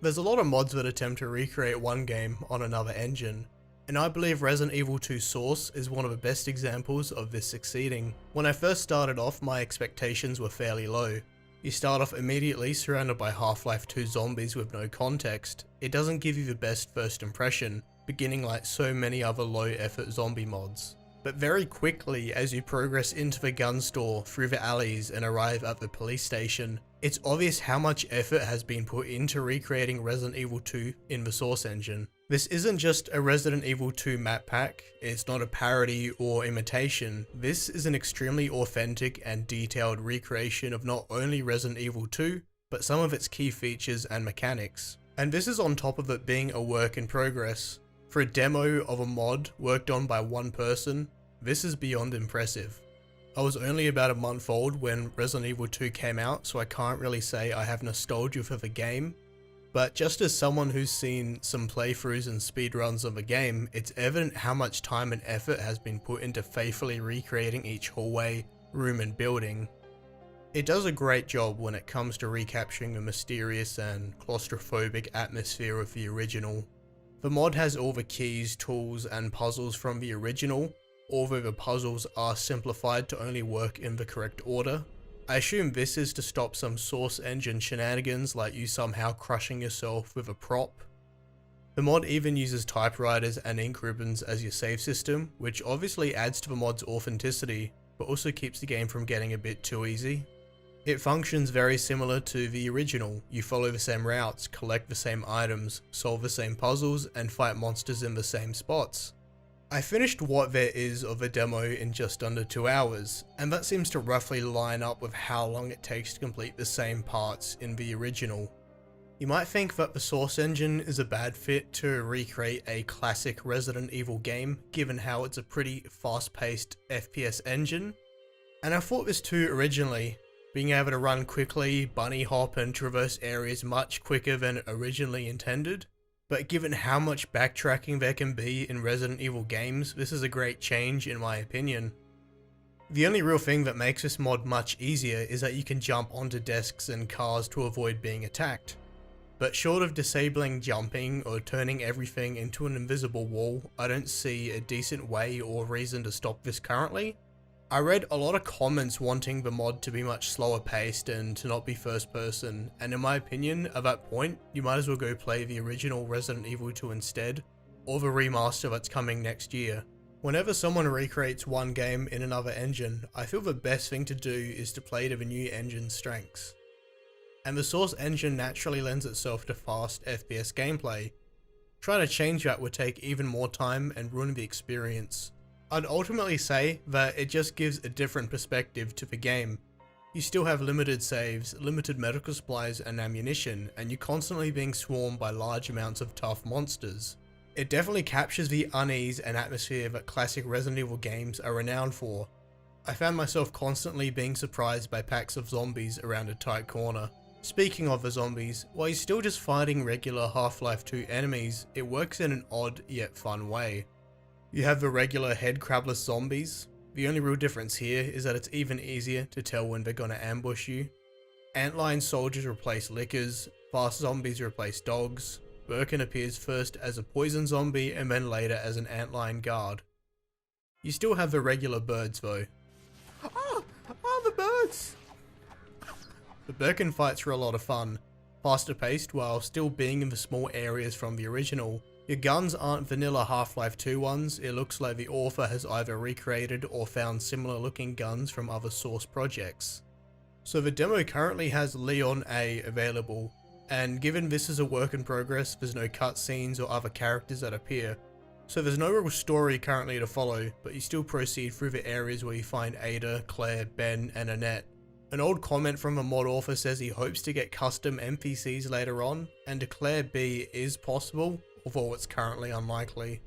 There's a lot of mods that attempt to recreate one game on another engine, and I believe Resident Evil 2 Source is one of the best examples of this succeeding. When I first started off, my expectations were fairly low. You start off immediately surrounded by Half-Life 2 zombies with no context. It doesn't give you the best first impression, beginning like so many other low effort zombie mods. But very quickly, as you progress into the gun store, through the alleys and arrive at the police station, it's obvious how much effort has been put into recreating Resident Evil 2 in the Source engine. This isn't just a Resident Evil 2 map pack, it's not a parody or imitation. This is an extremely authentic and detailed recreation of not only Resident Evil 2, but some of its key features and mechanics. And this is on top of it being a work in progress. For a demo of a mod worked on by one person, this is beyond impressive. I was only about a month old when Resident Evil 2 came out, so I can't really say I have nostalgia for the game, but just as someone who's seen some playthroughs and speedruns of the game, it's evident how much time and effort has been put into faithfully recreating each hallway, room and building. It does a great job when it comes to recapturing the mysterious and claustrophobic atmosphere of the original. The mod has all the keys, tools and puzzles from the original, although the puzzles are simplified to only work in the correct order. I assume this is to stop some Source engine shenanigans like you somehow crushing yourself with a prop. The mod even uses typewriters and ink ribbons as your save system, which obviously adds to the mod's authenticity, but also keeps the game from getting a bit too easy. It functions very similar to the original. You follow the same routes, collect the same items, solve the same puzzles, and fight monsters in the same spots. I finished what there is of a demo in just under 2 hours, and that seems to roughly line up with how long it takes to complete the same parts in the original. You might think that the Source engine is a bad fit to recreate a classic Resident Evil game, given how it's a pretty fast-paced FPS engine, and I thought this too originally. Being able to run quickly, bunny hop and traverse areas much quicker than originally intended. But given how much backtracking there can be in Resident Evil games, this is a great change in my opinion. The only real thing that makes this mod much easier is that you can jump onto desks and cars to avoid being attacked. But short of disabling jumping or turning everything into an invisible wall, I don't see a decent way or reason to stop this currently. I read a lot of comments wanting the mod to be much slower paced and to not be first person, and in my opinion, at that point, you might as well go play the original Resident Evil 2 instead, or the remaster that's coming next year. Whenever someone recreates one game in another engine, I feel the best thing to do is to play to the new engine's strengths. And the Source engine naturally lends itself to fast FPS gameplay. Trying to change that would take even more time and ruin the experience. I'd ultimately say that it just gives a different perspective to the game. You still have limited saves, limited medical supplies and ammunition, and you're constantly being swarmed by large amounts of tough monsters. It definitely captures the unease and atmosphere that classic Resident Evil games are renowned for. I found myself constantly being surprised by packs of zombies around a tight corner. Speaking of the zombies, while you're still just fighting regular Half-Life 2 enemies, it works in an odd yet fun way. You have the regular head crabless zombies. The only real difference here is that it's even easier to tell when they're gonna ambush you. Antlion soldiers replace lickers, fast zombies replace dogs. Birkin appears first as a poison zombie and then later as an antlion guard. You still have the regular birds though. Oh, the birds! The Birkin fights are a lot of fun, faster paced while still being in the small areas from the original. Your guns aren't vanilla Half-Life 2 ones, it looks like the author has either recreated or found similar looking guns from other Source projects. So the demo currently has Leon A available, and given this is a work in progress, there's no cutscenes or other characters that appear. So there's no real story currently to follow, but you still proceed through the areas where you find Ada, Claire, Ben and Annette. An old comment from a mod author says he hopes to get custom NPCs later on, and Declare B is possible, although it's currently unlikely.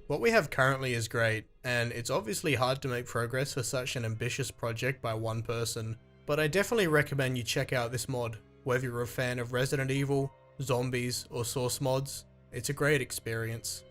What we have currently is great, and it's obviously hard to make progress for such an ambitious project by one person, but I definitely recommend you check out this mod, whether you're a fan of Resident Evil, zombies, or Source mods. It's a great experience.